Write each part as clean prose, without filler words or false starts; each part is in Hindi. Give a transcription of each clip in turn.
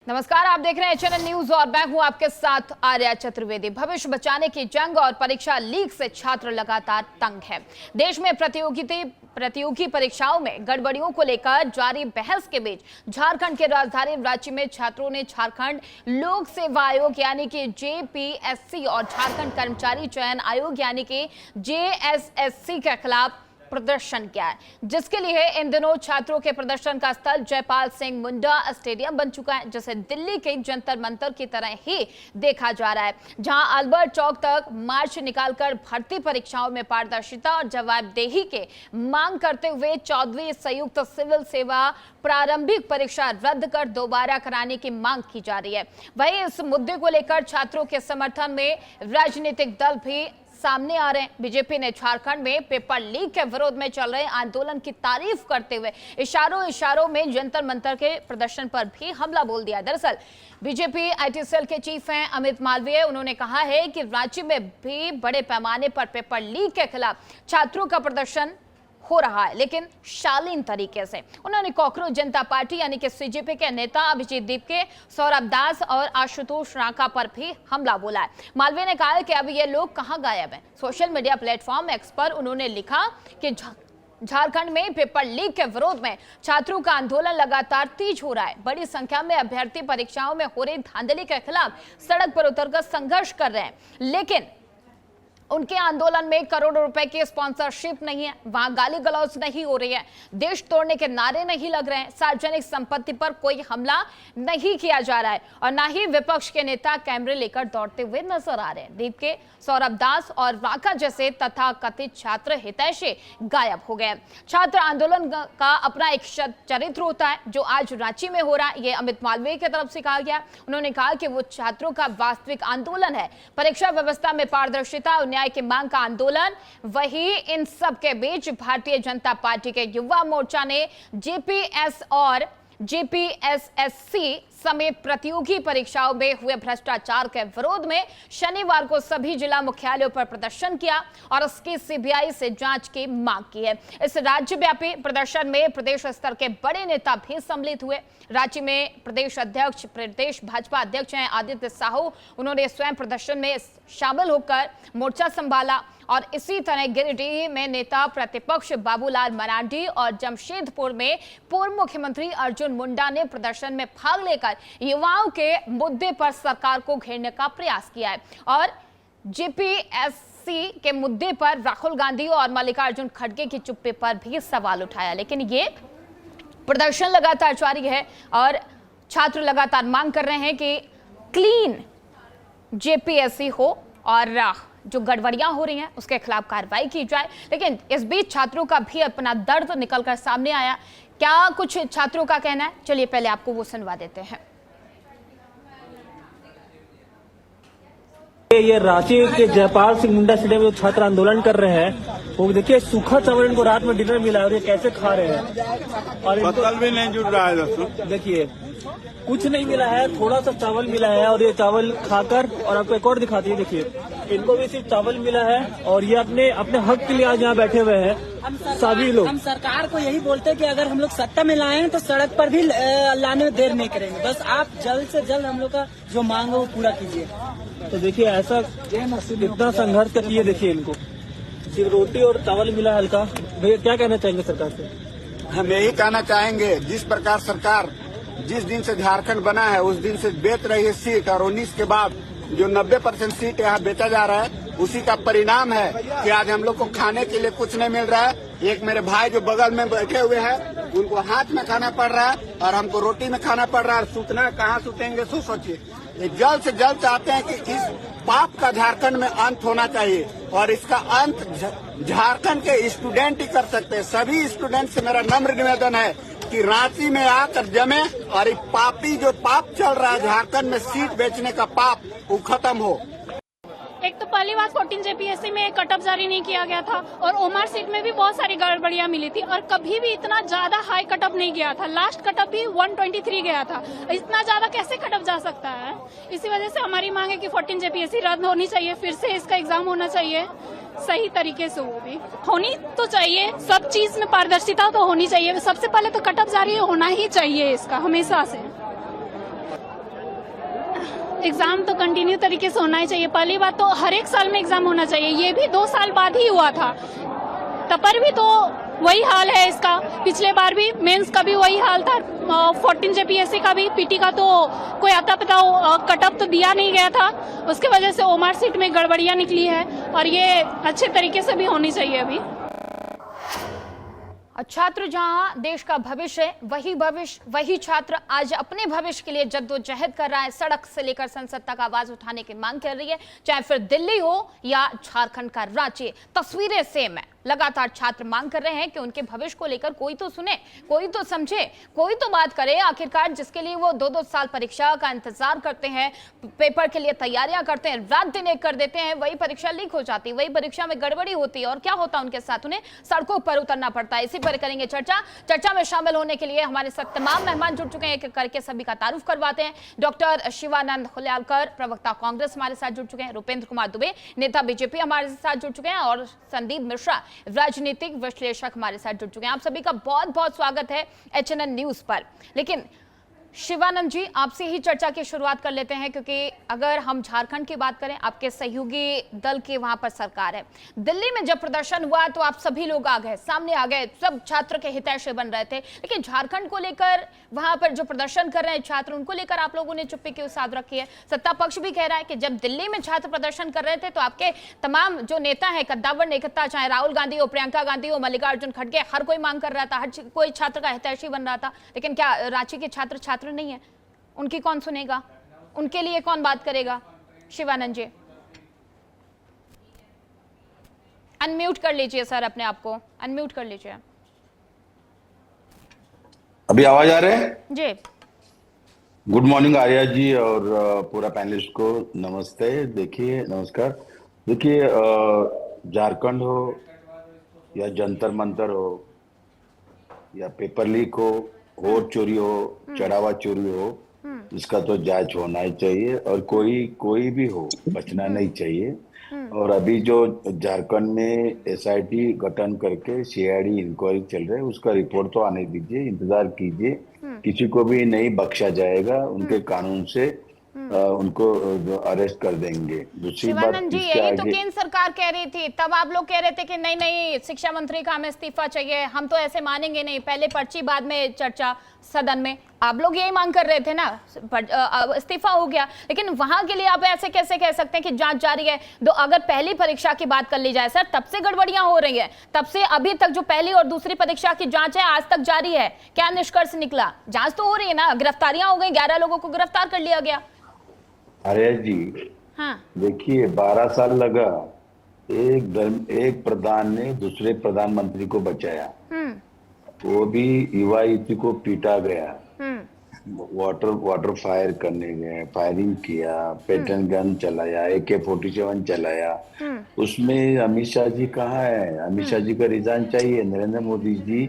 नमस्कार, आप देख रहे हैं चैनल न्यूज और मैं हूं आपके साथ आर्या चतुर्वेदी। भविष्य बचाने की जंग और परीक्षा लीक से छात्र लगातार तंग है। देश में प्रतियोगी परीक्षाओं में गड़बड़ियों को लेकर जारी बहस के बीच झारखंड के राजधानी रांची में छात्रों ने झारखंड लोक सेवा आयोग यानी कि जेपीएससी और झारखंड कर्मचारी चयन आयोग यानी कि जेएसएससी के खिलाफ प्रदर्शन किया है, जिसके लिए इन दिनों छात्रों के प्रदर्शन का स्थल जयपाल सिंह मुंडा स्टेडियम बन चुका है, जिसे दिल्ली के जंतर मंतर की तरह ही देखा जा रहा है, जहां अल्बर्ट चौक तक मार्च निकालकर भर्ती परीक्षाओं में पारदर्शिता और जवाबदेही के मांग करते हुए 14वीं संयुक्त सिविल सेवा प्रारंभिक परीक्षा रद्द कर दोबारा कराने की मांग की जा रही है। वहीं इस मुद्दे को लेकर छात्रों के समर्थन में राजनीतिक दल भी सामने आ रहे हैं। बीजेपी ने झारखंड में पेपर लीक के विरोध में चल रहे आंदोलन की तारीफ करते हुए इशारों में जंतर मंतर के प्रदर्शन पर भी हमला बोल दिया। दरअसल बीजेपी आईटी सेल के चीफ हैं अमित मालवीय। उन्होंने कहा है कि रांची में भी बड़े पैमाने पर पेपर लीक के खिलाफ छात्रों का प्रदर्शन हो रहा है, लेकिन शालीन तरीके से। उन्होंने कॉकरोच जनता पार्टी यानी कि सीजेपी के नेता अभिजीत दीपके, सौरभ दास और आशुतोष रांका पर भी हमला बोला है। मालवीय ने कहा कि अब ये लोग कहां गायब हैं। सोशल मीडिया प्लेटफॉर्म एक्स पर उन्होंने लिखा कि झारखंड में पेपर लीक के विरोध में छात्रों का आंदोलन लगातार तेज हो रहा है। बड़ी संख्या में अभ्यर्थी परीक्षाओं में हो रही धांधली के खिलाफ सड़क पर उतरकर संघर्ष कर रहे हैं, लेकिन उनके आंदोलन में करोड़ों रुपए की स्पॉन्सरशिप नहीं है, वहां गाली गलौज नहीं हो रही है, देश तोड़ने के नारे नहीं लग रहे हैं, सार्वजनिक संपत्ति पर कोई हमला नहीं किया जा रहा है और ना ही विपक्ष के नेता कैमरे लेकर दौड़ते हुए नजर आ रहे हैं। दीप के, सौरभ दास और राका जैसे तथाकथित छात्र हितैषी गायब हो गए। छात्र आंदोलन का अपना एक चरित्र होता है जो आज रांची में हो रहा है, ये अमित मालवीय की तरफ से कहा गया। उन्होंने कहा कि वो छात्रों का वास्तविक आंदोलन है, परीक्षा व्यवस्था में पारदर्शिता और की मांग का आंदोलन। वही इन सब के बीच भारतीय जनता पार्टी के युवा मोर्चा ने जेपीएस और जेपीएसएससी समेत प्रतियोगी परीक्षाओं में हुए भ्रष्टाचार के विरोध में शनिवार को सभी जिला मुख्यालयों पर प्रदर्शन किया और इसकी सीबीआई से जांच की मांग की है। इस राज्यव्यापी प्रदर्शन में प्रदेश स्तर के बड़े नेता भी सम्मिलित हुए। रांची में प्रदेश भाजपा अध्यक्ष हैं आदित्य साहू, उन्होंने स्वयं प्रदर्शन में शामिल होकर मोर्चा संभाला और इसी तरह गिरिडीह में नेता प्रतिपक्ष बाबूलाल मरांडी और जमशेदपुर में पूर्व मुख्यमंत्री अर्जुन मुंडा ने प्रदर्शन में भाग लेकर युवाओं के मुद्दे पर सरकार को घेरने का प्रयास किया है और जेपीएससी के मुद्दे पर राहुल गांधी और मल्लिकार्जुन खड़गे की चुप्पी पर भी सवाल उठाया। लेकिन ये प्रदर्शन लगातार जारी है और छात्र लगातार मांग कर रहे हैं कि क्लीन जेपीएससी हो और जो गड़बड़ियां हो रही हैं उसके खिलाफ कार्रवाई की जाए। लेकिन इस बीच छात्रों का भी अपना दर्द निकलकर सामने आया। क्या कुछ छात्रों का कहना है, चलिए पहले आपको वो सुनवा देते हैं। ये रांची के जयपाल सिंह मुंडा स्टेडियम में जो छात्र आंदोलन कर रहे हैं, वो देखिए सूखा चावल इनको रात में डिनर मिला और ये कैसे खा रहे हैं और पत्तल भी नहीं जुड़ रहा है। देखिए कुछ नहीं मिला है, थोड़ा सा चावल मिला है और ये चावल खाकर, और आपको एक और दिखाती है, देखिए इनको भी सिर्फ चावल मिला है और ये अपने हक के लिए आज यहाँ बैठे हुए हैं सभी लोग। हम सरकार को यही बोलते हैं कि अगर हम लोग सत्ता में लाए हैं तो सड़क पर भी लाने में देर नहीं करेंगे, बस आप जल्द से जल्द हम लोग का जो मांग है वो पूरा कीजिए। तो देखिए ऐसा इतना संघर्ष कर लिए, देखिए इनको सिर्फ रोटी और चावल मिला हल्का। भैया क्या कहना चाहेंगे सरकार से? हम यही कहना चाहेंगे, जिस प्रकार सरकार जिस दिन से झारखंड बना है उस दिन से बेच रही है सीट और 19 के बाद जो 90% सीट यहाँ बेचा जा रहा है, उसी का परिणाम है कि आज हम लोग को खाने के लिए कुछ नहीं मिल रहा है। एक मेरे भाई जो बगल में बैठे हुए हैं उनको हाथ में खाना पड़ रहा है और हमको रोटी में खाना पड़ रहा है। सूतना कहाँ सूतेंगे, सोचिए। जल्द से जल्द चाहते हैं कि इस पाप का झारखंड में अंत होना चाहिए और इसका अंत झारखंड के स्टूडेंट ही कर सकते हैं। सभी स्टूडेंट से मेरा नम्र निवेदन है कि रांची में आकर जमे और एक पापी जो पाप चल रहा है झारखंड में सीट बेचने का पाप, वो खत्म हो। एक तो पहली बात 14 जेपीएससी में कट ऑफ जारी नहीं किया गया था और ओमआर सीट में भी बहुत सारी गड़बड़ियां मिली थी और कभी भी इतना ज्यादा हाई कट ऑफ नहीं गया था। लास्ट कट ऑफ भी 123 गया था। इतना ज्यादा कैसे कट ऑफ जा सकता है? इसी वजह से हमारी मांग है कि 14 जेपीएससी रद्द होनी चाहिए, फिर से इसका एग्जाम होना चाहिए सही तरीके से, वो भी होनी तो चाहिए। सब चीज में पारदर्शिता तो होनी चाहिए। सबसे पहले तो कट ऑफ जारी होना ही चाहिए इसका, हमेशा से। एग्जाम तो कंटिन्यू तरीके से होना ही चाहिए। पहली बात तो हर एक साल में एग्जाम होना चाहिए, ये भी 2 साल बाद ही हुआ था। तब पर भी तो वही हाल है इसका। पिछले बार भी मेंस का भी वही हाल था, 14 JPSC का भी, पीटी का तो कोई आता पता कटअप तो दिया नहीं गया था, उसके वजह से ओमआर सीट में गड़बड़ियां निकली है और ये अच्छे तरीके से भी होनी चाहिए अभी। छात्र जहां देश का भविष्य है, वही छात्र आज अपने भविष्य के लिए जद्दोजहद कर रहा है। सड़क से लेकर संसद तक आवाज उठाने की मांग कर रही है, चाहे फिर दिल्ली हो या झारखंड का रांची। तस्वीरें सेम है। लगातार छात्र मांग कर रहे हैं कि उनके भविष्य को लेकर कोई तो सुने, कोई तो समझे, कोई तो बात करे। आखिरकार जिसके लिए वो 2-2 साल परीक्षा का इंतजार करते हैं, पेपर के लिए तैयारियां करते हैं, रात दिन एक कर देते हैं, वही परीक्षा लीक हो जाती है, वही परीक्षा में गड़बड़ी होती है और क्या होता है उनके साथ, उन्हें सड़कों पर उतरना पड़ता है। इसी पर करेंगे चर्चा में शामिल होने के लिए हमारे साथ तमाम मेहमान जुड़ चुके हैं। एक करके सभी का तारुफ करवाते हैं। डॉक्टर शिवानंद खुल्यालकर, प्रवक्ता कांग्रेस, हमारे साथ जुड़ चुके हैं। रुपेंद्र कुमार दुबे, नेता बीजेपी, हमारे साथ जुड़ चुके हैं। और संदीप मिश्रा, राजनीतिक विश्लेषक, हमारे साथ जुड़ चुके हैं। आप सभी का बहुत बहुत स्वागत है HNN न्यूज पर। लेकिन शिवानंद जी, आपसे ही चर्चा की शुरुआत कर लेते हैं, क्योंकि अगर हम झारखंड की बात करें, आपके सहयोगी दल की वहां पर सरकार है। दिल्ली में जब प्रदर्शन हुआ तो आप सभी लोग आ गए, सामने आ गए, सब छात्र के हितैषी बन रहे थे। लेकिन झारखंड को लेकर वहां पर जो प्रदर्शन कर रहे हैं छात्र, उनको लेकर आप लोगों ने चुप्पी क्यों साध रखी है? सत्ता पक्ष भी कह रहा है कि जब दिल्ली में छात्र प्रदर्शन कर रहे थे तो आपके तमाम जो नेता है, कद्दावर नेता, चाहे राहुल गांधी हो, प्रियंका गांधी हो, मल्लिकार्जुन खड़गे, हर कोई मांग कर रहा था, हर कोई छात्र का हितैषी बन रहा था। लेकिन क्या रांची के छात्र नहीं है? उनकी कौन सुनेगा? उनके लिए कौन बात करेगा? शिवानंद जी, अनम्यूट कर लीजिए सर, अपने आप को अनम्यूट कर लीजिए। अभी आवाज आ रहे हैं जी? गुड मॉर्निंग आर्या जी और पूरा पैनलिस्ट को नमस्ते। देखिए, नमस्कार। देखिए, झारखंड हो या जंतर मंतर हो या पेपर लीक हो, वोट चोरी हो, चढ़ावा चोरी हो, इसका तो जांच होना ही चाहिए और कोई भी हो, बचना नहीं चाहिए। और अभी जो झारखंड में SIT गठन करके CID इंक्वायरी चल रही है, उसका रिपोर्ट तो आने दीजिए, इंतजार कीजिए। किसी को भी नहीं बख्शा जाएगा, उनके कानून से उनको अरेस्ट कर देंगे। दूसरी बात, शिवानंद जी, यही तो केंद्र सरकार कह रही थी, तब आप लोग कह रहे थे कि नहीं शिक्षा मंत्री का हमें इस्तीफा चाहिए, हम तो ऐसे मानेंगे नहीं, पहले पर्ची बाद में चर्चा सदन में। आप लोग यही मांग कर रहे थे ना, इस्तीफा हो गया। लेकिन वहां के लिए आप ऐसे कैसे कह सकते हैं कि जांच जारी है? अगर पहली परीक्षा की बात कर ली जाए सर, तब से गड़बड़ियां हो रही है, तब से अभी तक जो पहली और दूसरी परीक्षा की जांच है आज तक जारी है। क्या निष्कर्ष निकला? जांच तो हो रही है ना, गिरफ्तारियां हो गई, 11 लोगों को गिरफ्तार कर लिया गया। अरे जी, हाँ, देखिए, 12 साल लगा एक प्रधान ने दूसरे प्रधानमंत्री को बचाया, वो भी युवा युवती को पीटा गया, वाटर फायर करने गए, फायरिंग किया, पेटन गन चलाया, AK-47 चलाया। उसमें अमित शाह जी कहाँ है? अमित शाह जी का रिजाइन चाहिए। नरेंद्र मोदी जी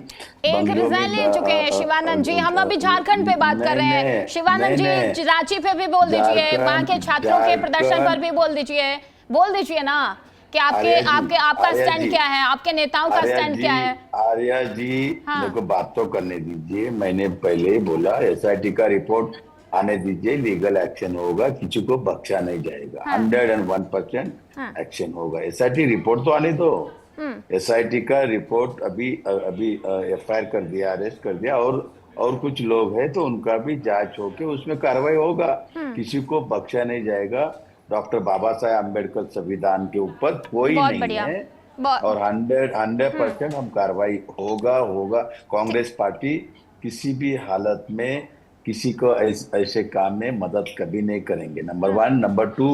एक रिजाइन ले चुके हैं। शिवानंद जी, हम अभी झारखंड पे बात कर रहे हैं। शिवानंद जी, रांची पे भी बोल दीजिए, वहां के छात्रों के प्रदर्शन पर भी बोल दीजिए ना कि आपका स्टैंड क्या है, आपके नेताओं का स्टैंड क्या है? आर्या जी, मेरे को बात तो करने दीजिए। मैंने पहले ही बोला, SIT का रिपोर्ट आने दीजिए, लीगल एक्शन होगा, किसी को बख्शा नहीं जाएगा। 101% एक्शन होगा। SIT रिपोर्ट तो आने दो। SIT का रिपोर्ट अभी FIR कर दिया, अरेस्ट कर दिया, और कुछ लोग हैं तो उनका भी जांच होके उसमें कार्रवाई होगा, किसी को बख्शा नहीं जाएगा। डॉक्टर बाबा साहेब अम्बेडकर संविधान के ऊपर कोई नहीं है और 100% हम कार्रवाई होगा। कांग्रेस पार्टी किसी भी हालत में किसी को ऐसे काम में मदद कभी नहीं करेंगे। नंबर 1। नंबर 2,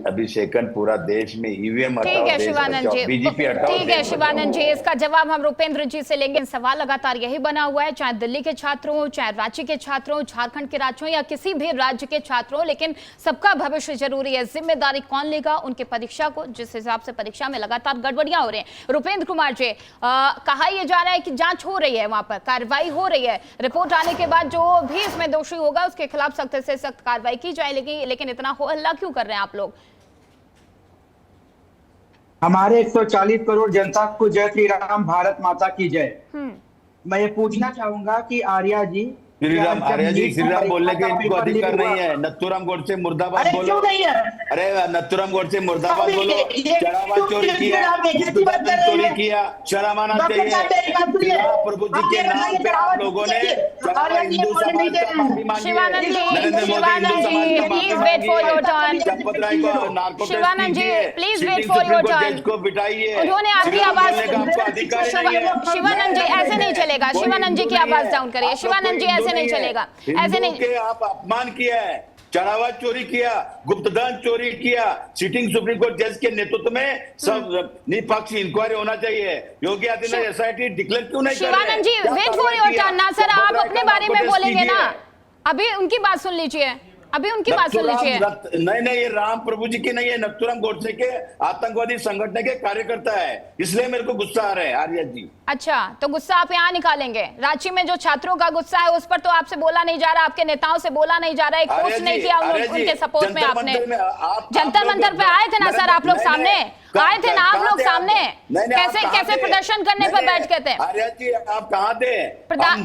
अभी सेकंड, पूरा देश में EVM हटाओ, ठीक है शिवानंद जी, BJP हटाओ। ठीक है शिवानंद जी, इसका जवाब हम रुपेंद्र जी से लेंगे। सवाल लगातार यही बना हुआ है, चाहे दिल्ली के छात्र हो, चाहे रांची के छात्र हो, झारखंड के छात्र हो या किसी भी राज्य के छात्र हो, लेकिन सबका भविष्य जरूरी है। जिम्मेदारी कौन लेगा उनके परीक्षा को, जिस हिसाब से परीक्षा में लगातार गड़बड़ियां हो रही हैं। रुपेंद्र कुमार जी, कहा यह जा रहा है कि जांच हो रही है, वहां पर कार्रवाई हो रही है, रिपोर्ट आने के बाद जो भी इसमें दोषी होगा उसके खिलाफ सख्त से सख्त कार्रवाई की जाए, लेकिन इतना हो हल्ला क्यों कर रहे हैं आप लोग? हमारे 140 करोड़ जनता को जय श्री राम, भारत माता की जय। मैं ये पूछना चाहूंगा कि आर्या जी, श्रीराम आर्या जी, श्रीराम बोलने के इनको पेपर लीक अधिकार नहीं हुआ। है। नथुराम गोडसे मुर्दाबाद अरे बोलो। क्यों नहीं है? अरे नथुराम गोडसे मुर्दाबाद अभी बोलो। ये चढ़ावा क्यों चोरी क्यों किया, आप एक ही बात कर रहे चोरी हैं? किया, शर्म आना डॉक्टर चाहिए। साहब मेरी बात सुनिए। प्रभु जी आप के ये नाम बताइए पे आप चढ़ावा लोगों ने चाहिए। चढ़ावा आर्या जी हिंदू बोलने नहीं समाज दे का रहे हैं। माफी मांगी है। शिवानंद जी, नरेंद्र मोदी शिवानंद हिंदू समाज जी, का माफी please मांगी wait for your है। turn. चंपत राय को narco Shivanand ji, please wait for your turn. को बिठाइए। उन्होंने आपकी श्रीराम आवाज बोलने का आपको अधिकार ही नहीं है। शिवानंद जी ऐसे नहीं चलेगा। कोई शिवानंद जी हिंदू की नहीं आवाज है। डाउन करिए। आप लोग शिवानंद जी कोई हिंदू ऐसे नहीं है। चलेगा, ऐसे हिंदुओं नहीं। के आप अपमान किया है, चढ़ावा चोरी किया, गुप्तधन चोरी किया। सिटिंग सुप्रीम कोर्ट जज के नेतृत्व में सब निष्पक्ष इंक्वायरी होना चाहिए। योगी आदित्यनाथ एसआईटी डिक्लेयर क्यों नहीं कर रहे? शिवानंद जी, क्या वेट फॉर कार्रवाई योर किया? टर्न ना सर, आप चंपत राय अपने का बारे में नार्को बोलेंगे टेस्ट ना। कीजिए। अभी उनकी बात सुन लीजिए, अभी उनकी बात सुन लीजिए। नहीं नहीं, ये राम प्रभु जी की नहीं है, नथुराम गोडसे के आतंकवादी संगठन के कार्यकर्ता है, इसलिए मेरे को गुस्सा आ रहा है आर्या जी। अच्छा, तो गुस्सा आप यहाँ निकालेंगे। रांची में जो छात्रों का गुस्सा है उस पर तो आपसे बोला नहीं जा रहा, आपके नेताओं से बोला नहीं जा रहा है, पोस्ट नहीं किया उनके सपोर्ट में आपने। जंतर मंतर पे आए थे ना सर आप लोग सामने, आए थे ना आप लोग सामने, कैसे कैसे प्रदर्शन करने पर बैठ गए थे? आर्या जी आप कहाँ थे?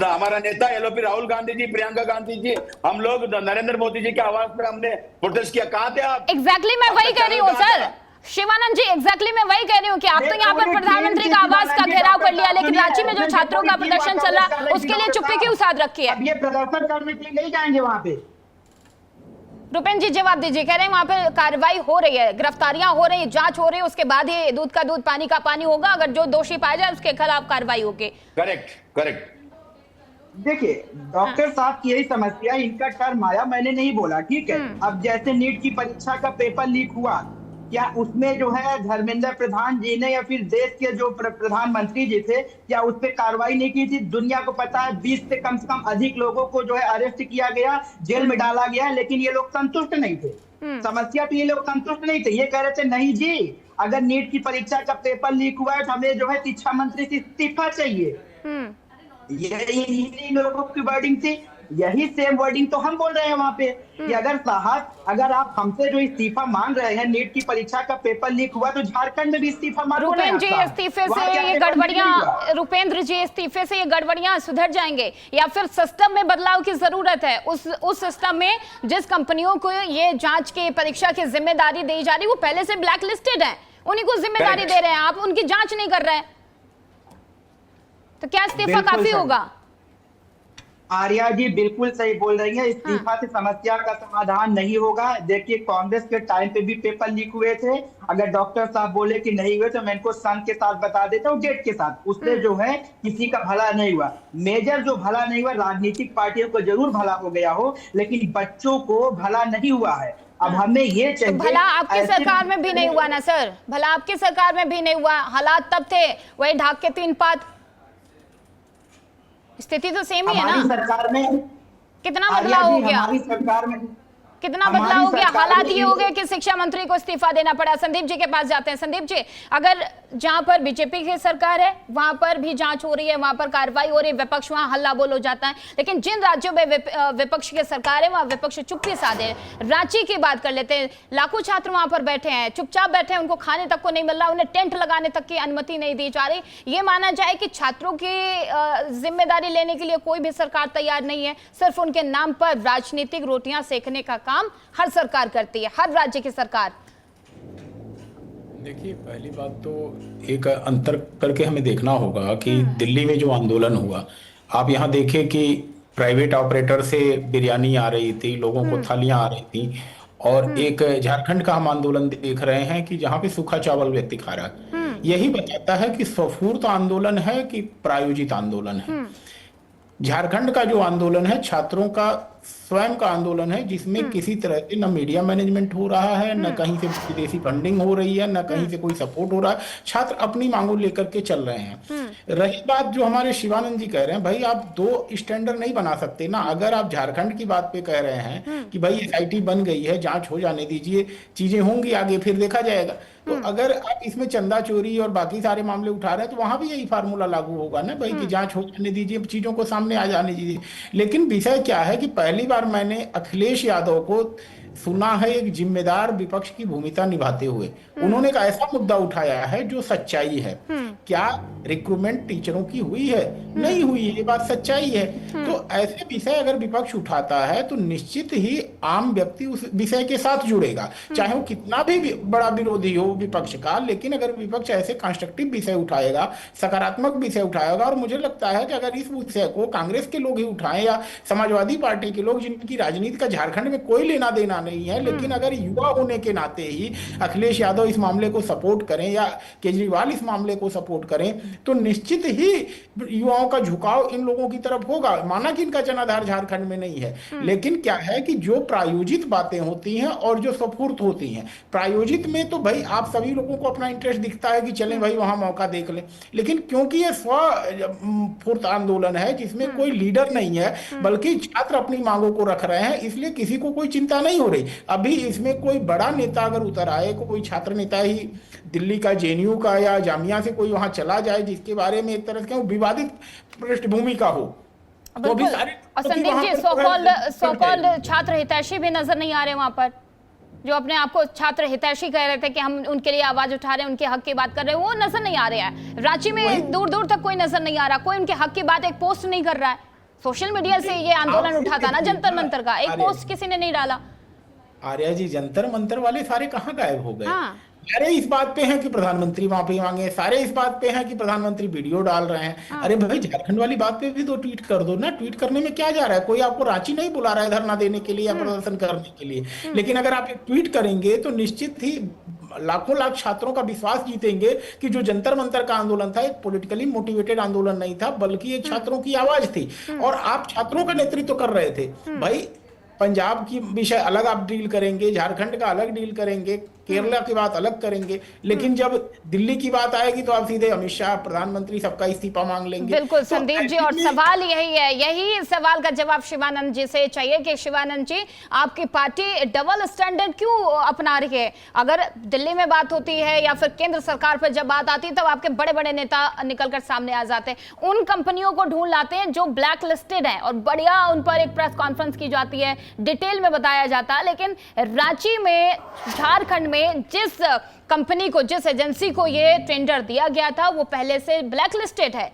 हमारा नेता एलओपी राहुल गांधी जी, प्रियंका गांधी जी, हम लोग नरेंद्र मोदी जी की आवाज पर हमने प्रोटेस्ट किया, कहाँ थे आप? एग्जैक्टली मैं वही कह रही हूँ सर शिवानंद जी, एग्जैक्टली मैं वही कह रही हूँ कि आप तो यहाँ पर प्रधानमंत्री का आवाज का घेराव कर लिया, लेकिन रांची में जो छात्रों का प्रदर्शन चल रहा है उसके लिए चुप्पी क्यों साध रखी है? अब ये प्रदर्शन करने के लिए नहीं जाएंगे वहाँ पे। रुपेन जी जवाब दीजिए। कह रहे हैं वहां पे कार्रवाई हो रही है, गिरफ्तारियां हो रही है, जांच हो रही है, उसके बाद ही दूध का दूध पानी का पानी होगा। अगर जो दोषी पाया जाए उसके खिलाफ कार्रवाई होगी। Correct correct. देखिए डॉक्टर साहब की यही समस्या, इनका टर्म आया, मैंने नहीं बोला, ठीक है। अब जैसे नीट की परीक्षा का पेपर लीक हुआ, क्या उसमें जो है धर्मेंद्र प्रधान जी ने या फिर देश के जो प्रधानमंत्री जी थे, क्या उस पर कार्रवाई नहीं की थी? दुनिया को पता है 20 से कम अधिक लोगों को जो है अरेस्ट किया गया, जेल में डाला गया, लेकिन ये लोग संतुष्ट नहीं थे। समस्या तो ये लोग संतुष्ट नहीं थे, ये कह रहे थे नहीं जी, अगर नीट की परीक्षा का पेपर लीक हुआ है तो हमें जो है शिक्षा मंत्री से इस्तीफा चाहिए। यही लोगों की वर्डिंग थी, यही सेम वर्डिंग तो हम बोल रहे हैं वहां पे कि अगर साहब, अगर आप हमसे जो इस्तीफा मांग रहे हैं, नीट की परीक्षा का पेपर लीक हुआ तो झारखंड में भी इस्तीफा मांगो। रुपेंद्र जी इस्तीफे से ये गड़बड़ियां, रुपेंद्र जी इस्तीफे से ये गड़बड़ियां सुधर जाएंगे या फिर सिस्टम में बदलाव की जरूरत है? उस सिस्टम में जिस कंपनियों को ये जांच की परीक्षा की जिम्मेदारी दी जा रही है वो पहले से ब्लैक लिस्टेड है, उन्हीं को जिम्मेदारी दे रहे हैं, आप उनकी जांच नहीं कर रहे हैं, तो क्या इस्तीफा काफी होगा? आर्या जी बिल्कुल सही बोल रही है, इस्तीफा से समस्या का समाधान नहीं होगा। देखिए कांग्रेस के टाइम पे भी पेपर लीक हुए थे, अगर डॉक्टर साहब बोले कि नहीं हुए तो मैं इनको सन के साथ बता देता हूँ, डेट के साथ, उससे जो है किसी का भला नहीं हुआ। मेजर जो भला नहीं हुआ, राजनीतिक पार्टियों को जरूर भला हो गया हो, लेकिन बच्चों को भला नहीं हुआ है। अब हमें ये चाहिए, तो भला आपकी सरकार में भी नहीं हुआ ना सर, भला आपकी सरकार में भी नहीं हुआ, हालात तब थे वही ढाक के 3 पात, स्थिति तो सेम ही है ना। हमारी सरकार में कितना बदलाव हो गया? हमारी सरकार में कितना बदलाव हो गया? हालात ये हो गए कि शिक्षा मंत्री को इस्तीफा देना पड़ा। संदीप जी के पास जाते हैं। संदीप जी, अगर जहां पर बीजेपी की सरकार है वहां पर भी जांच हो रही है, वहां पर कार्रवाई हो रही है, विपक्ष वहां हल्ला बोल हो जाता है, लेकिन जिन राज्यों में विपक्ष की सरकार है वहां विपक्ष चुप्पी साधे। रांची की बात कर लेते हैं, लाखों छात्र वहां पर बैठे हैं, चुपचाप बैठे हैं, उनको खाने तक को नहीं मिल रहा, उन्हें टेंट लगाने तक की अनुमति नहीं दी जा रही। ये माना जाए कि छात्रों की जिम्मेदारी लेने के लिए कोई भी सरकार तैयार नहीं है, सिर्फ उनके नाम पर राजनीतिक रोटियां सेकने का काम हर सरकार करती है, हर राज्य की सरकार। देखिए पहली बात तो एक अंतर करके हमें देखना होगा कि दिल्ली में जो आंदोलन हुआ, आप यहाँ देखें कि प्राइवेट ऑपरेटर से बिरयानी आ रही थी, लोगों को थालियां आ रही थी, और एक झारखंड का हम आंदोलन देख रहे हैं कि जहाँ पे सूखा चावल व्यक्ति खा रहा है। यही बताता है कि स्वफूर्त आंदोलन है कि प्रायोजित आंदोलन है। झारखंड का जो आंदोलन है छात्रों का स्वयं का आंदोलन है, जिसमें किसी तरह से न मीडिया मैनेजमेंट हो रहा है, न कहीं से विदेशी फंडिंग हो रही है, न कहीं से कोई सपोर्ट हो रहा है। छात्र अपनी मांगों लेकर के चल रहे हैं। रही बात जो हमारे शिवानंद जी कह रहे हैं, भाई आप 2 स्टैंडर्ड नहीं बना सकते ना। अगर आप झारखंड की बात पे कह रहे हैं कि भाई एसआईटी बन गई है, जांच हो जाने दीजिए, चीजें होंगी आगे फिर देखा जाएगा, तो अगर आप इसमें चंदा चोरी और बाकी सारे मामले उठा रहे हैं तो वहां भी यही फार्मूला लागू होगा ना भाई, कि जांच हो जाने दीजिए, चीजों को सामने आ जाने दीजिए। लेकिन विषय क्या है कि पहली बार मैंने अखिलेश यादव को सुना है एक जिम्मेदार विपक्ष की भूमिका निभाते हुए। उन्होंने एक ऐसा मुद्दा उठाया है जो सच्चाई है। क्या रिक्रूटमेंट टीचरों की हुई है? नहीं हुई है, ये बात सच्चाई है। तो ऐसे विषय अगर विपक्ष उठाता है तो निश्चित ही आम व्यक्ति उस विषय के साथ जुड़ेगा, चाहे वो कितना भी बड़ा विरोधी हो विपक्ष का। लेकिन अगर विपक्ष ऐसे कंस्ट्रक्टिव विषय उठाएगा, सकारात्मक विषय उठाएगा, और मुझे लगता है कि अगर इस विषय को कांग्रेस के लोग ही उठाएं या समाजवादी पार्टी के लोग, जिनकी राजनीति का झारखंड में कोई लेना देना नहीं है, लेकिन अगर युवा होने के नाते ही अखिलेश यादव इस मामले को सपोर्ट करें या केजरीवाल इस मामले को सपोर्ट करें, तो निश्चित ही युवाओं का झुकाव इन लोगों की तरफ होगा। माना कि इनका जनाधार झारखंड में नहीं है, लेकिन क्या है कि जो प्रायोजित बातें होती हैं और जो सफूर्त होती हैं, प्रायोजित में तो भाई आप सभी लोगों को अपना इंटरेस्ट दिखता है कि चलें भाई वहां मौका देख लें, लेकिन क्योंकि ये स्वफूर्त आंदोलन है जिसमें कोई लीडर नहीं है बल्कि छात्र अपनी मांगों को रख रहे हैं, इसलिए किसी को कोई चिंता नहीं हो रही। अभी इसमें कोई बड़ा नेता अगर उतर आए, कोई छात्र नेता ही दिल्ली का, जेएनयू का या जामिया से कोई वहां चला जाए जिसके बारे में एक तरह से विवादित पृष्ठभूमि का हो, तो भी सारे संदीप जी, सो कॉल्ड छात्र हितैषी भी नजर नहीं आ रहे वहां पर, जो अपने आप को छात्र हितैषी कह रहे थे कि हम उनके लिए आवाज उठा रहे हैं, उनके हक की बात कर रहे हैं, वो नजर नहीं आ रहे हैं। रांची में दूर दूर तक कोई नजर नहीं आ रहा, कोई उनके हक की बात एक पोस्ट नहीं कर रहा है। सोशल मीडिया से ये आंदोलन उठा था ना जंतर मंतर का, एक पोस्ट किसी ने नहीं डाला। आर्या जी, जंतर मंतर वाले सारे कहाँ गायब हो गए? सारे इस बात पे हैं कि प्रधानमंत्री माफी मांगे, सारे इस बात पे हैं कि प्रधानमंत्री वीडियो डाल रहे हैं। अरे भाई, झारखंड वाली बात पे भी तो ट्वीट कर दो ना। ट्वीट करने में क्या जा रहा है? कोई आपको रांची नहीं बुला रहा है धरना देने के लिए या प्रदर्शन करने के लिए, लेकिन अगर आप एक ट्वीट करेंगे तो निश्चित ही लाखों लाख छात्रों का विश्वास जीतेंगे कि जो जंतर मंतर का आंदोलन था एक पॉलिटिकली मोटिवेटेड आंदोलन नहीं था, बल्कि एक छात्रों की आवाज थी और आप छात्रों का नेतृत्व कर रहे थे। भाई, पंजाब की विषय अलग आप डील करेंगे, झारखंड का अलग डील करेंगे, केरला की बात अलग करेंगे, लेकिन जब दिल्ली की बात आएगी तो आप सीधे अमित शाह, प्रधानमंत्री सबका इस्तीफा मांग लेंगे। बिल्कुल संदीप जी, और सवाल यही है, यही सवाल का जवाब शिवानंद जी से चाहिए कि शिवानंद जी, आपकी पार्टी डबल स्टैंडर्ड क्यों अपना रही है? अगर दिल्ली में बात होती है या फिर केंद्र सरकार पर जब बात आती है तब आपके बड़े बड़े नेता निकलकर सामने आ जाते हैं, उन कंपनियों को ढूंढ लाते हैं जो ब्लैक लिस्टेड है और बढ़िया उन पर एक प्रेस कॉन्फ्रेंस की जाती है, डिटेल में बताया जाता है। लेकिन रांची में, झारखंड में जिस कंपनी को, जिस एजेंसी को ये टेंडर दिया गया था वो पहले से ब्लैक लिस्टेड है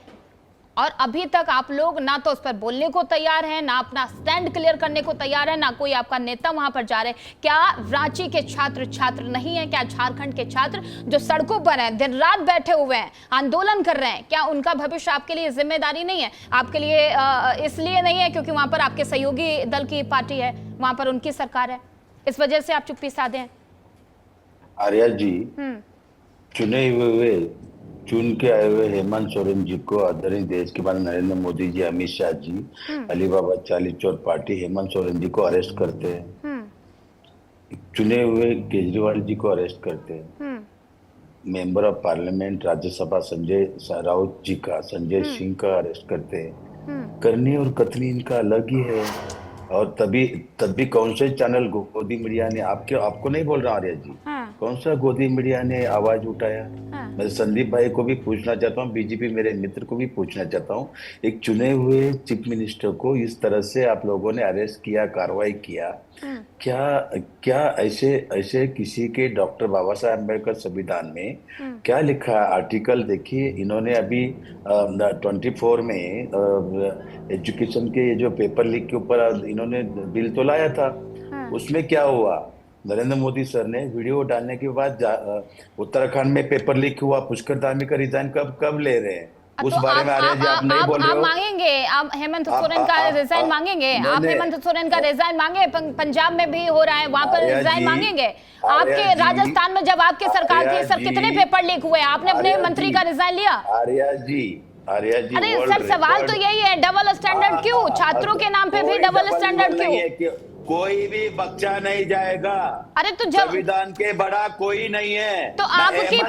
और अभी तक आप लोग ना तो उस पर बोलने को तैयार हैं, ना अपना स्टैंड क्लियर करने को तैयार है, ना कोई आपका नेता वहां पर जा रहे। क्या रांची के छात्र नहीं है? क्या झारखंड के छात्र जो सड़कों पर हैं, दिन रात बैठे हुए हैं, आंदोलन कर रहे हैं, क्या उनका भविष्य आपके लिए जिम्मेदारी नहीं है? आपके लिए इसलिए नहीं है क्योंकि वहां पर आपके सहयोगी दल की पार्टी है, वहां पर उनकी सरकार है, इस वजह से आप चुप्पी साधे हैं? आर्या जी, चुन के आए हुए हेमंत सोरेन जी को आदरणीय देश के बाद नरेंद्र मोदी जी, अमित शाह जी, अलीबाबा 40 चोर पार्टी हेमंत सोरेन जी को अरेस्ट करते हैं, चुने हुए केजरीवाल जी को अरेस्ट करते हैं, member of parliament Rajya Sabha Sanjay Raut ji का, संजय सिंह का अरेस्ट करते हैं। करनी और कथनी इनका अलग ही है। और तभी कौन से चैनल गोदी मीडिया ने, आपको नहीं बोल रहा आर्या जी, कौन सा गोदी मीडिया ने आवाज उठाया? मैं संदीप भाई को भी पूछना चाहता हूँ, बीजेपी मेरे मित्र को भी पूछना चाहता हूँ, एक चुने हुए चीफ मिनिस्टर को इस तरह से आप लोगों ने अरेस्ट किया, कार्रवाई किया, क्या ऐसे किसी के डॉक्टर बाबा साहब अम्बेडकर संविधान में क्या लिखा है? आर्टिकल देखिए, इन्होंने अभी 24 में एजुकेशन के जो पेपर लीक के ऊपर इन्होंने बिल तो लाया था, उसमें क्या हुआ? नरेंद्र मोदी सर ने वीडियो डालने के बाद उत्तराखंड में पेपर लीक हुआ, पुष्कर धामी का रिजाइन कब ले रहे हैं? उस बारे में आप नहीं बोल रहे हो? मांगेंगे आप हेमंत सोरेन का रिजाइन मांगेंगे? आप हेमंत सोरेन का रिजाइन मांगे? पंजाब में भी हो रहा है, वहां पर रिजाइन मांगेंगे? आपके राजस्थान में जब आपकी सरकार थी सर, कितने पेपर लीक हुए? आपने अपने मंत्री का रिजाइन लिया? आर्या जी, अरे सर, सवाल तो यही है, डबल स्टैंडर्ड क्यों? छात्रों के नाम पे भी डबल स्टैंडर्ड क्यों? कोई भी बच्चा नहीं जाएगा। अरे तो जब संविधान के बड़ा कोई नहीं है, तो आपकी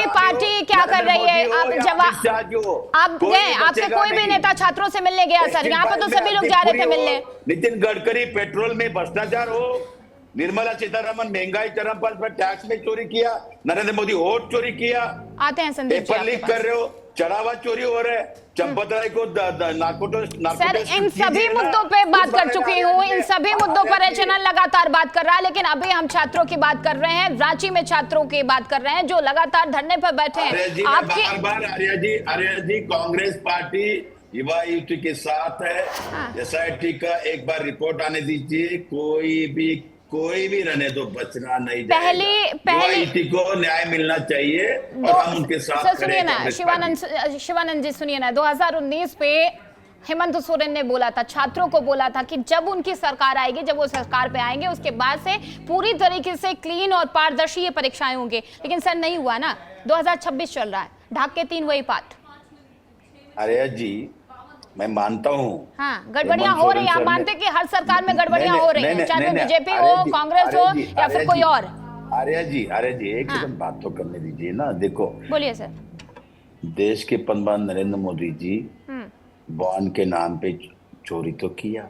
पार्टी क्या कर रही है? आप जवाब, आप गए, आपसे कोई भी नेता छात्रों से मिलने गया सर? यहाँ पे तो सभी लोग जा रहे थे मिलने। नितिन गडकरी पेट्रोल में भ्रष्टाचार हो, निर्मला सीतारमन महंगाई चरम पर टैक्स में चोरी किया, नरेंद्र मोदी वोट चोरी किया, आते हैं संदीप जी, पेपर लीक कर रहे हो, चढ़ावा चोरी हो रहा है, चंपत राय को सर इन सभी मुद्दों पे बात कर चुकी हूँ, इन सभी मुद्दों पर एचएनएन लगातार बात कर रहा है, लेकिन अभी हम छात्रों की बात कर रहे हैं, रांची में छात्रों की बात कर रहे हैं जो लगातार धरने पर बैठे हैं। आपकी बार आर्या जी कांग्रेस पार्टी युवा युवती के साथ है। एसआईटी का एक बार रिपोर्ट आने दीजिए, कोई भी रहने दो, बचना नहीं जाएगा। युवा को न्याय मिलना चाहिए और हम उनके साथ सुनिए ना शिवानंद जी, सुनिए ना, 2019 पे हेमंत सोरेन ने बोला था, छात्रों को बोला था कि जब उनकी सरकार आएगी, जब वो सरकार पे आएंगे उसके बाद से पूरी तरीके से क्लीन और पारदर्शी ये परीक्षाएं होंगी, लेकिन सर नहीं हुआ ना। 2026 चल रहा है, ढाक के 3 वही बात। अरे जी मैं मानता हूँ, हाँ गड़बड़ियां हो रही हैं, आप मानते कि हर सरकार में गड़बड़ियां हो रही हैं, चाहे बीजेपी हो, कांग्रेस हो या फिर कोई और। आर्या जी एक सेकंड बात तो करने दीजिए ना। देखो बोलिए सर। देश के प्रधानमंत्री नरेंद्र मोदी जी बॉन्ड के नाम पे चोरी तो किया,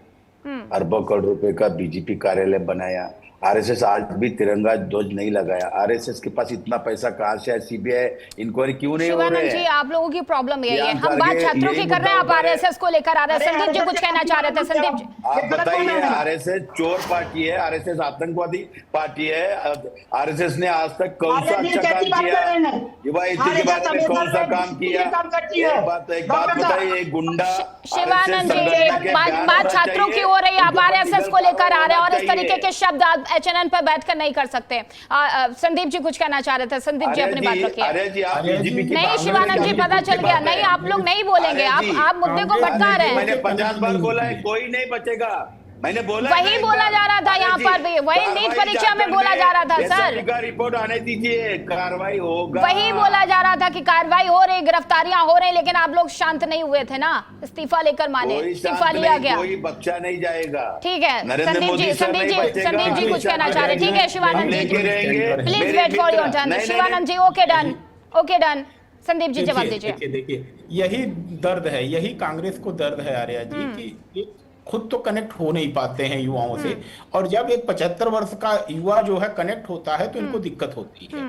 अरबों करोड़ रुपए का बीजेपी कार्यालय बनाया, आरएसएस आज भी तिरंगा ध्वज नहीं लगाया। आरएसएस के पास इतना पैसा कहां से है? सीबीआई इंक्वायरी क्यों नहीं हो रही है? जी आप लोगों की प्रॉब्लम यही है, हम बात छात्रों की कर रहे हैं, आप आरएसएस को लेकर आ रहे हैं। संदीप जी कुछ कहना चाह रहे थे। संदीप जी आप बताइए, आरएसएस चोर पार्टी है, आरएसएस आतंकवादी पार्टी है, आरएसएस ने आज तक कौन सा अच्छा काम किया? युवा युवती के बारे में कौन सा काम किया? एक बात बताइए, गुंडा शिवानंद जी बात छात्रों की हो रही है, आप आरएसएस को लेकर आ रहे हैं और इस तरीके के शब्द आप एचएनएन पर बैठकर नहीं कर सकते। संदीप जी कुछ कहना चाह रहे थे, संदीप जी अपनी बात रखिए। नहीं शिवानंद जी पता चल गया, नहीं आप लोग नहीं बोलेंगे, आप मुद्दे को भटका रहे हैं। मैंने 50 बार बोला है, कोई नहीं बचेगा, मैंने बोला वही बोला जा रहा था यहाँ पर भी, वही नीट परीक्षा में बोला जा रहा था सर। रिपोर्ट आने दीजिए, कार्रवाई होगा। वही बोला जा रहा था कि कार्रवाई हो रही, गिरफ्तारियां हो रही, लेकिन आप लोग शांत नहीं हुए थे ना, इस्तीफा लेकर माने, इस्तीफा लिया गया, कोई बख्शा नहीं जाएगा। ठीक है संदीप जी कुछ कहना चाह रहे। ठीक है Shivanand ji please wait for your turn. Shivanand ji okay done. Sandeep ji जवाब दीजिए। देखिए यही दर्द है, यही कांग्रेस को दर्द है आर्या जी कि खुद तो कनेक्ट हो नहीं पाते हैं युवाओं से, और जब एक 75 वर्ष का युवा जो है कनेक्ट होता है तो इनको दिक्कत होती है।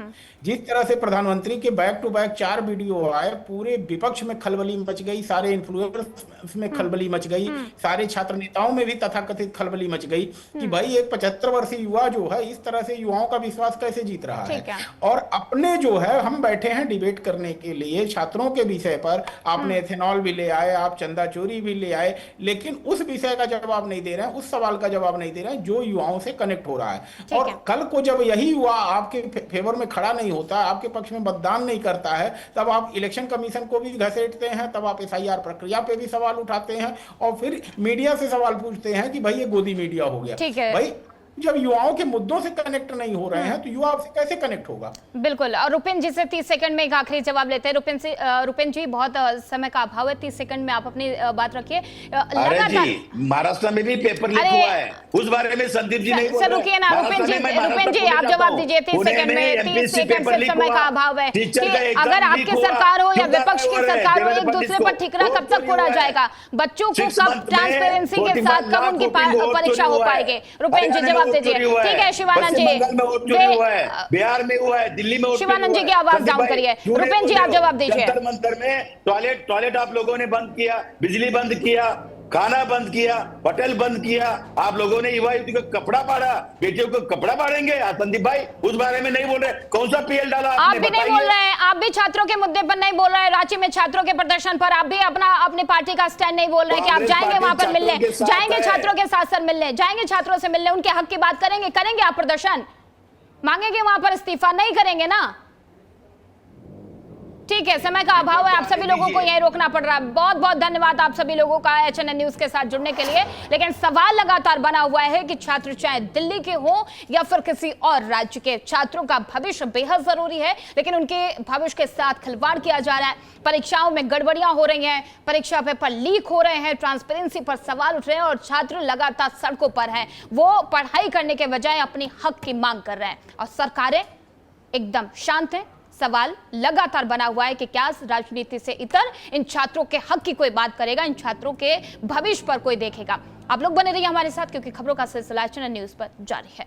जिस तरह से प्रधानमंत्री के बैक टू बैक 4 वीडियो आए, पूरे विपक्ष में खलबली मच गई, सारे इन्फ्लुएंसर्स में खलबली मच गई, सारे छात्र नेताओं में भी तथाकथित खलबली मच गई कि भाई एक 75 वर्षीय युवा जो है इस तरह से युवाओं का विश्वास कैसे जीत रहा है। और अपने जो है हम बैठे हैं डिबेट करने के लिए छात्रों के विषय पर, आपने एथेनॉल भी ले आए, आप चंदा चोरी भी ले आए, लेकिन उस विषय का जवाब नहीं दे रहे हैं, उस सवाल का जवाब नहीं दे रहे हैं जो युवाओं से कनेक्ट हो रहा है। और कल को जब यही युवा आपके फेवर में खड़ा नहीं होता, आपके पक्ष में मतदान नहीं करता है, तब आप इलेक्शन कमीशन को भी घसीटते हैं, तब आप एसआईआर प्रक्रिया पे भी सवाल उठाते हैं और फिर मीडिया से सवाल पूछते हैं कि भाई ये गोदी मीडिया हो गया। भाई जब युवाओं के मुद्दों से कनेक्ट नहीं हो रहे हैं तो युवा आपसे कैसे कनेक्ट होगा? बिल्कुल। और रुपिन जी से 30 सेकंड में एक आखिरी जवाब लेते हैं। रुपिन जी बहुत समय का अभाव है, 30 सेकंड में आप अपनी बात रखिए। महाराष्ट्र में भी पेपर लीक हुआ है, उस बारे में संदीप जी नहीं बोल रहे। रुकिए ना रुपिन जी आप जवाब दीजिए 30 सेकंड में। 30 सेकंड से समय का अभाव है। अगर आपकी सरकार हो या विपक्ष की सरकार हो, एक दूसरे पर ठिकरा कब तक फोड़ा जाएगा? बच्चों को कब ट्रांसपेरेंसी के साथ कब उनकी परीक्षा हो पाएगी? रुपिन जी जवाब दीजिए। ठीक है शिवानंद जी, बिहार में हुआ है, दिल्ली में। शिवानंद जी की आवाज डाउन करिए। रुपेन जी आप जवाब दीजिए। जंतर मंतर में टॉयलेट आप लोगों ने बंद किया, बिजली बंद किया, खाना बंद किया, होटल बंद किया, आप लोगों ने युवा युवती को कपड़ा पाड़ा, बेटियों को कपड़ा पाड़ेंगे। संदीप भाई उस बारे में नहीं बोल रहे, कौन सा पीएल डाला? आप भी नहीं बोल रहे हैं, आप भी छात्रों के मुद्दे पर नहीं बोल रहे हैं। रांची में छात्रों के प्रदर्शन पर आप भी अपनी पार्टी का स्टैंड नहीं बोल रहे हैं कि आप जाएंगे वहां पर मिलने, जाएंगे छात्रों के साथ मिलने, जाएंगे छात्रों से मिलने, उनके हक की बात करेंगे आप प्रदर्शन मांगेंगे वहां पर, इस्तीफा नहीं करेंगे ना? ठीक है, समय का अभाव है, आप सभी लोगों को यही रोकना पड़ रहा है। बहुत बहुत धन्यवाद आप सभी लोगों का एचएनएन न्यूज के साथ जुड़ने के लिए। लेकिन सवाल लगातार बना हुआ है कि छात्र चाहे दिल्ली के हो या फिर किसी और राज्य के, छात्रों का भविष्य बेहद जरूरी है, लेकिन उनके भविष्य के साथ खिलवाड़ किया जा रहा है। परीक्षाओं में गड़बड़ियां हो रही हैं, परीक्षा पेपर लीक हो रहे हैं, ट्रांसपेरेंसी पर सवाल उठ रहे हैं और छात्र लगातार सड़कों पर हैं। वो पढ़ाई करने के बजाय अपनी हक की मांग कर रहे हैं और सरकारें एकदम शांत हैं। सवाल लगातार बना हुआ है कि क्या राजनीति से इतर इन छात्रों के हक की कोई बात करेगा, इन छात्रों के भविष्य पर कोई देखेगा। आप लोग बने रहिए हमारे साथ क्योंकि खबरों का सिलसिला एचएनएन न्यूज पर जारी है।